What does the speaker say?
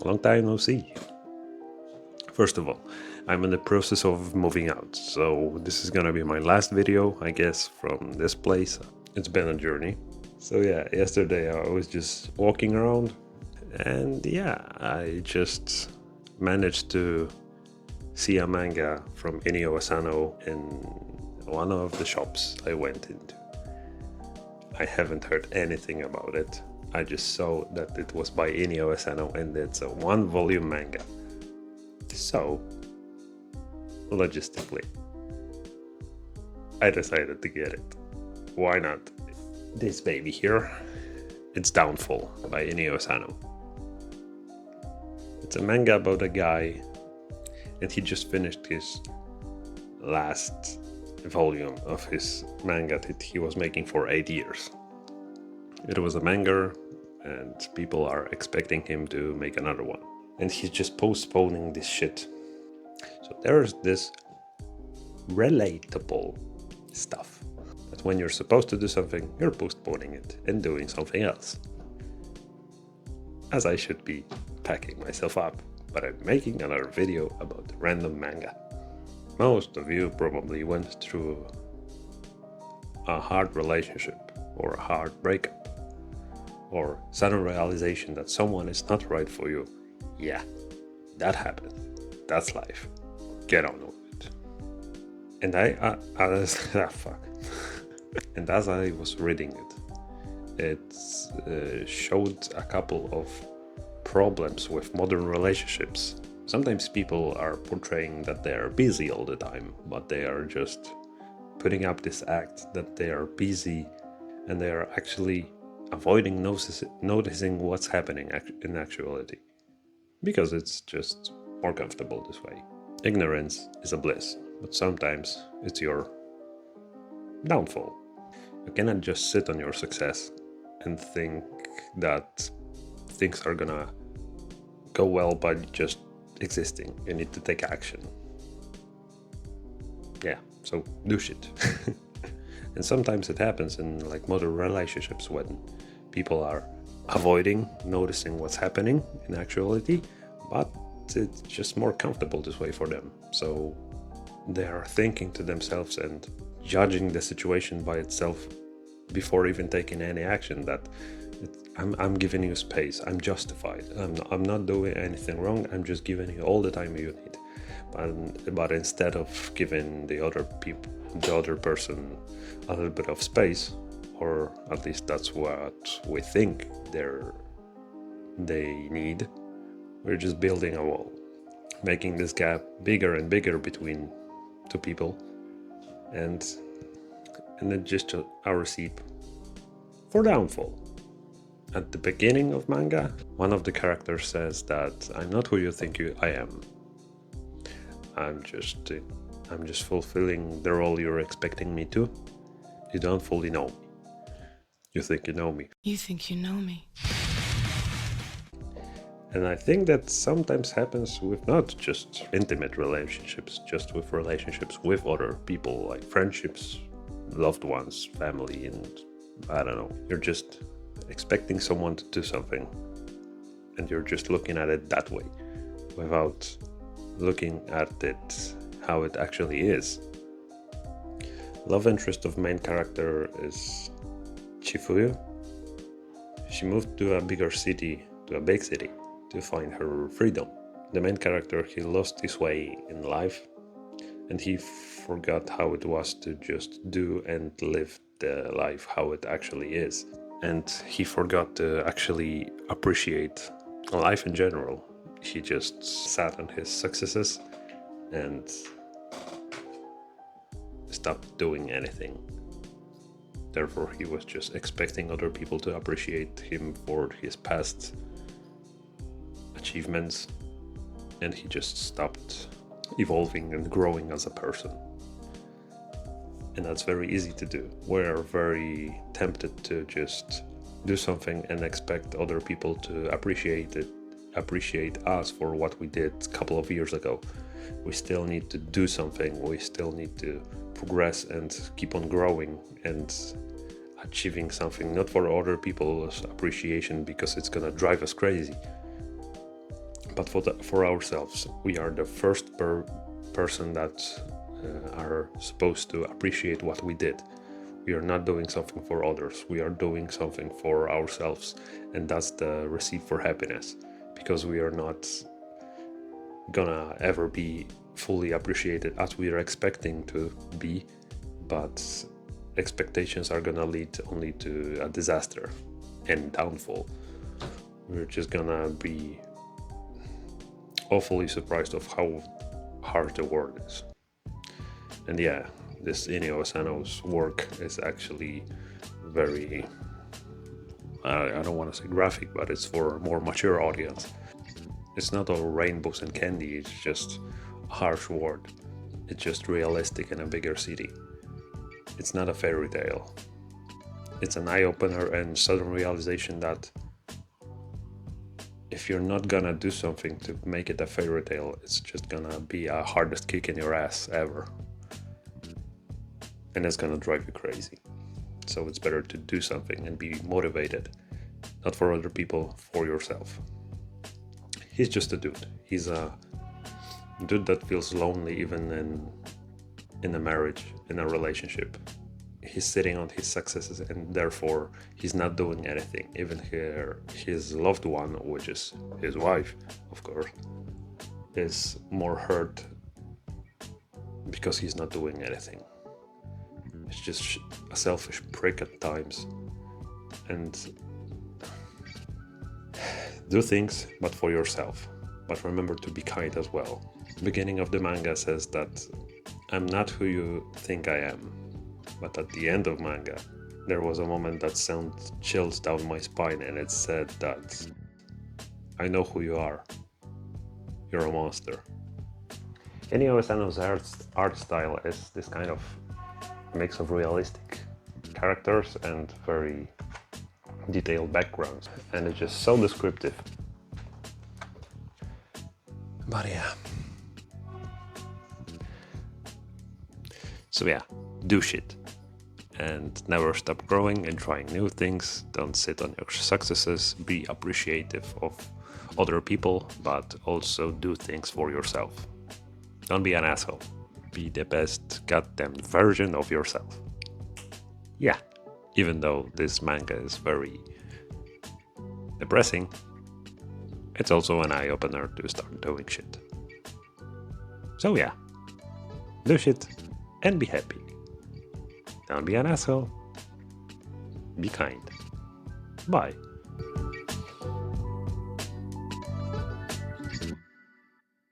Long time no see. First of all, I'm in the process of moving out, so this is gonna be my last video, I guess, from this place. It's been a journey. So yeah, yesterday I was just walking around, and yeah, I just managed to see a manga from Inio Asano in one of the shops I went into. I haven't heard anything about it. I just saw that it was by Inio Asano and it's a 1-volume manga. So, logistically, I decided to get it. Why not? This baby here, it's Downfall by Inio Asano. It's a manga about a guy, and he just finished his last volume of his manga that he was making for 8 years. It was a manga, and people are expecting him to make another one. And he's just postponing this shit. So there's this relatable stuff. That when you're supposed to do something, you're postponing it and doing something else. As I should be packing myself up, but I'm making another video about random manga. Most of you probably went through a hard relationship or a hard breakup or sudden realization that someone is not right for you. Yeah, that happened. That's life. Get on with it. And fuck. And as I was reading it showed a couple of problems with modern relationships. Sometimes people are portraying that they are busy all the time, but they are just putting up this act that they are busy and they are actually avoiding noticing what's happening in actuality. Because it's just more comfortable this way. Ignorance is a bliss, but sometimes it's your downfall. You cannot just sit on your success and think that things are gonna go well by just existing. You need to take action. Yeah, so do shit. And sometimes it happens in like modern relationships when people are avoiding noticing what's happening in actuality, but it's just more comfortable this way for them. So they are thinking to themselves and judging the situation by itself before even taking any action that I'm giving you space, I'm justified, I'm not doing anything wrong, I'm just giving you all the time you need. But instead of giving the other person a little bit of space, or at least that's what we think they need, we're just building a wall, making this gap bigger and bigger between two people, and then just a recipe for downfall. At the beginning of manga, one of the characters says that I'm not who you think I am. I'm just fulfilling the role you're expecting me to. You don't fully know me. You think you know me. You think you know me. And I think that sometimes happens with not just intimate relationships, just with relationships with other people, like friendships, loved ones, family, and I don't know. You're just expecting someone to do something, and you're just looking at it that way, without looking at it how it actually is. Love interest of main character is Chifuyu. She moved to a big city, to find her freedom. The main character, he lost his way in life, and he forgot how it was to just do and live the life how it actually is. And he forgot to actually appreciate life in general. He just sat on his successes and stopped doing anything. Therefore, he was just expecting other people to appreciate him for his past achievements, and he just stopped evolving and growing as a person. And that's very easy to do. We're very tempted to just do something and expect other people to appreciate us for what we did a couple of years ago. We still need to do something. We still need to progress and keep on growing and achieving something, not for other people's appreciation because it's gonna drive us crazy. but for ourselves. We are the first person that are supposed to appreciate what we did. We are not doing something for others, we are doing something for ourselves, and that's the recipe for happiness, because we are not gonna ever be fully appreciated as we are expecting to be, but expectations are gonna lead only to a disaster and downfall. We're just gonna be awfully surprised of how hard the world is. And yeah, this Inio Asano's work is actually very, I don't want to say graphic, but it's for a more mature audience. It's not all rainbows and candy, it's just a harsh word. It's just realistic in a bigger city. It's not a fairy tale. It's an eye-opener and sudden realization that if you're not gonna do something to make it a fairy tale, it's just gonna be a hardest kick in your ass ever. And it's gonna drive you crazy. So it's better to do something and be motivated, not for other people, for yourself. He's just a dude. He's a dude that feels lonely even in a marriage, in a relationship. He's sitting on his successes and therefore he's not doing anything. Even his loved one, which is his wife, of course, is more hurt because he's not doing anything. It's just a selfish prick at times. And do things, but for yourself. But remember to be kind as well. The beginning of the manga says that I'm not who you think I am. But at the end of manga, there was a moment that sent chills down my spine, and it said that I know who you are. You're a monster. Inio Asano's art style is this kind of mix of realistic characters and very detailed backgrounds, and it's just so descriptive. But yeah. So yeah, do shit. And never stop growing and trying new things. Don't sit on your successes. Be appreciative of other people, but also do things for yourself. Don't be an asshole. Be the best goddamn version of yourself. Yeah, even though this manga is very depressing, it's also an eye-opener to start doing shit. So yeah, do shit and be happy. Don't be an asshole. Be kind. Bye.